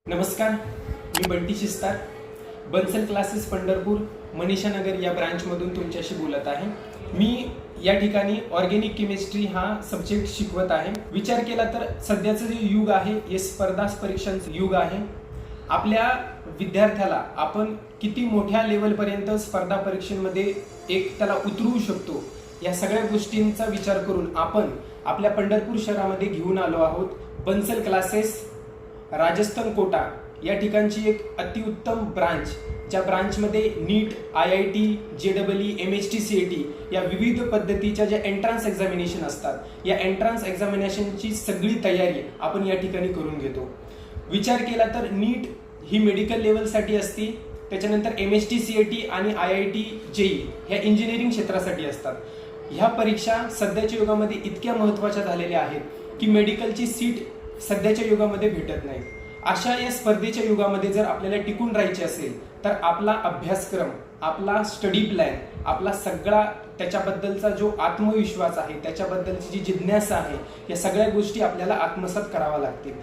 नमस्कार, मी बंटी शिस्तार, बन्सल क्लासेस पंढरपूर मनीषा नगर या ब्रांचमधून तुमच्याशी बोलत आहे। मी या ठिकाणी ऑर्गेनिक केमिस्ट्री हा सब्जेक्ट शिकवत आहे। विचार केला तर सध्याचं जे युग आहे हे स्पर्धा परीक्षांचं युग आहे। आपल्या विद्यार्थ्याला आपण किती मोठ्या लेवलपर्यंत स्पर्धा परीक्षांमध्ये त्याला उतरवू शकतो या सगळ्या गोष्टींचा विचार करून आपण आपल्या पंढरपूर शहरामध्ये घेऊन आलो आहोत बन्सल क्लासेस राजस्थान कोटा या ठिकाणची एक अतिउत्तम ब्रांच, ज्या ब्रांचमध्ये नीट, IIT, JEE, MHT, CET या विविध पद्धतीच्या ज्या एंट्रन्स एक्झामिनेशन असतात, या एंट्रन्स एक्झामिनेशनची सगळी तयारी आपण या ठिकाणी करून घेतो। विचार केला तर नीट ही मेडिकल लेवलसाठी असते, त्याच्यानंतर MHT, CET आणि IIT, JEE ह्या इंजिनिअरिंग क्षेत्रासाठी असतात। ह्या परीक्षा सध्याच्या युगामध्ये इतक्या महत्त्वाच्या झालेल्या आहेत की मेडिकलची सीट सध्याच्या युगामध्ये भेटत नाही। अशा या स्पर्धेच्या युगामध्ये जर आपल्याला टिकून राहायचे असेल तर आपला अभ्यासक्रम, आपला स्टडी प्लॅन, आपला सगळा त्याच्याबद्दलचा जो आत्मविश्वास आहे, त्याच्याबद्दलची जी जिज्ञासा आहे, या सगळ्या गोष्टी आपल्याला आत्मसात कराव्या लागतील।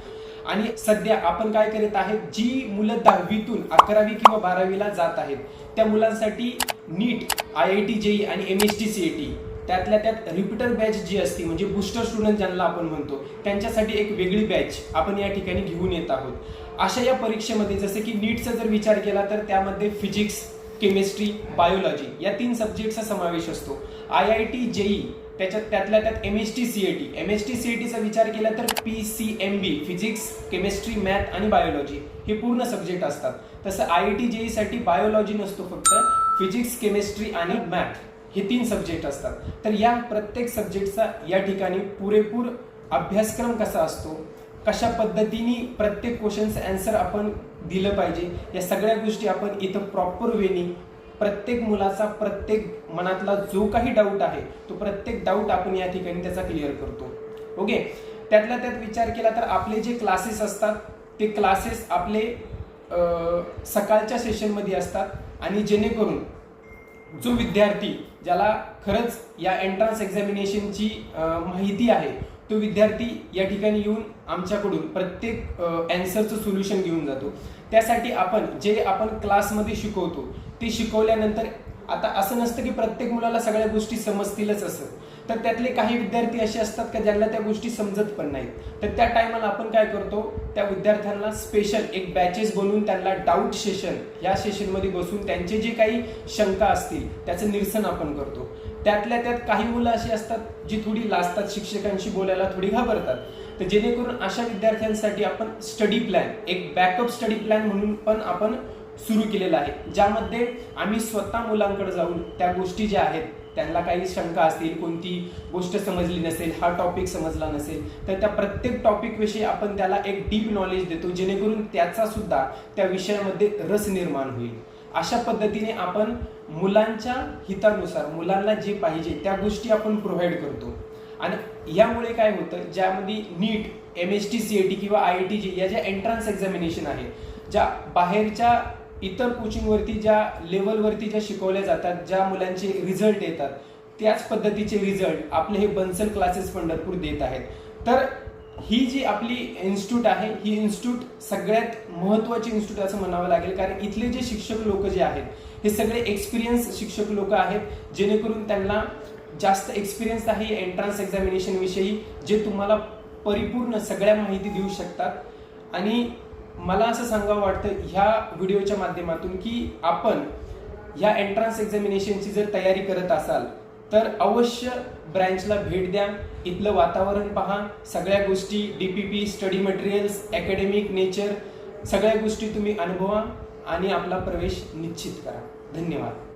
आणि सध्या आपण काय करत आहेत, जी मुलं 10वीतून 11वी किंवा 12वीला जात आहेत त्या मुलांसाठी नीट, IIT, JEE आणि MHT, CET त्यातल्या त्यात रिपीटर बॅच जी असते, म्हणजे बूस्टर स्टुडंट ज्यांना आपण म्हणतो, त्यांच्यासाठी एक वेगळी बॅच आपण या ठिकाणी घेऊन येत आहोत। अशा या परीक्षेमध्ये जसे की नीटचा जर विचार केला तर त्यामध्ये फिजिक्स, केमिस्ट्री, बायोलॉजी या 3 सब्जेक्टचा समावेश असतो। IIT, JEE त्यातल्या त्यात MHT, CET चा विचार केला तर PCMB फिजिक्स, केमिस्ट्री, मॅथ आणि बायोलॉजी हे पूर्ण सब्जेक्ट असतात। तसं IIT, JEE साठी बायोलॉजी नसतो, फक्त फिजिक्स, केमिस्ट्री आणि मॅथ हे 3 सब्जेक्ट असतात। तर या प्रत्येक सब्जेक्टचा या ठिकाणी पुरेपूर अभ्यासक्रम कसा असतो, कशा पद्धतीने प्रत्येक क्वेश्चनचं आन्सर आपण दिलं पाहिजे, या सगळ्या गोष्टी आपण इथं प्रॉपर वेनी प्रत्येक मुलाचा प्रत्येक मनातला जो काही डाऊट आहे तो प्रत्येक डाऊट आपण या ठिकाणी त्याचा क्लिअर करतो। ओके, त्यातल्या त्यात विचार केला तर आपले जे क्लासेस असतात ते क्लासेस आपले सकाळच्या सेशनमध्ये असतात आणि जेणेकरून जो विद्यार्थी ज्याला खरंच या एंट्रन्स एक्झामिनेशनची माहिती आहे तो विद्यार्थी या ठिकाणी येऊन आमच्याकडून प्रत्येक आन्सरचं सोल्युशन घेऊन जातो। त्यासाठी आपण क्लासमध्ये शिकवतो ते शिकवल्यानंतर आता असं नसतं की प्रत्येक मुलाला सगळ्या गोष्टी समजतीलच असं, तर त्यातले काही विद्यार्थी असे असतात की ज्यांना त्या गोष्टी समजत पण नाहीत। तर त्या टायमाला आपण काय करतो, त्या विद्यार्थ्यांना स्पेशल एक बॅचेस बनवून त्यांना डाऊट सेशन या सेशनमध्ये बसून त्यांचे जे काही शंका असतील त्याचं निरसन आपण करतो। त्यातल्या त्यात काही मुलं अशी असतात जी थोडी लाजतात, शिक्षकांशी बोलायला थोडी घाबरतात, तर जेणेकरून अशा विद्यार्थ्यांसाठी आपण स्टडी प्लॅन, एक बॅकअप स्टडी प्लॅन म्हणून पण आपण सुरू केलेला आहे, ज्यामध्ये आम्ही स्वतः मुलांकडे जाऊन त्या गोष्टी ज्या आहेत, त्यांना काही शंका असतील, कोणती गोष्ट समजली नसेल, हा टॉपिक समजला नसेल, तर त्या प्रत्येक टॉपिक विषयी आपण त्याला एक डीप नॉलेज देतो, जेणेकरून त्याचा सुद्धा त्या विषयामध्ये रस निर्माण होईल। अशा पद्धतीने आपण मुलांच्या हितानुसार मुलांना जे पाहिजे त्या गोष्टी आपण प्रोव्हाइड करतो। आणि यामुळे काय होतं, ज्यामध्ये नीट, MHT, CET किंवा IIT, JEE या ज्या एंट्रन्स एक्झामिनेशन आहे, ज्या बाहेरच्या इतर कोचिंगवरती ज्या लेवलवरती ज्या शिकवल्या जातात, ज्या मुलांचे रिझल्ट येतात, त्याच पद्धतीचे रिझल्ट आपले हे बन्सल क्लासेस पंढरपूर देत आहेत। तर ही जी आपली इन्स्टिट्यूट आहे, ही इन्स्टिट्यूट सगळ्यात महत्त्वाची इन्स्टिट्यूट असं म्हणावं लागेल, कारण इथले जे शिक्षक लोक जे आहेत हे सगळे एक्सपिरियन्स शिक्षक लोक आहेत, जेणेकरून त्यांना जास्त एक्सपिरियन्स आहे एंट्रन्स एक्झामिनेशन विषयी, जे तुम्हाला परिपूर्ण सगळ्या माहिती देऊ शकतात। आणि मला असं सांगावं वाटतं ह्या व्हिडिओच्या माध्यमातून की आपण ह्या एंट्रन्स एक्झामिनेशनची जर तयारी करत असाल तर अवश्य ब्रँचला भेट द्या, इथलं वातावरण पहा, सगळ्या गोष्टी DPP, study materials, academic nature सगळ्या गोष्टी तुम्ही अनुभवा आणि आपला प्रवेश निश्चित करा। धन्यवाद।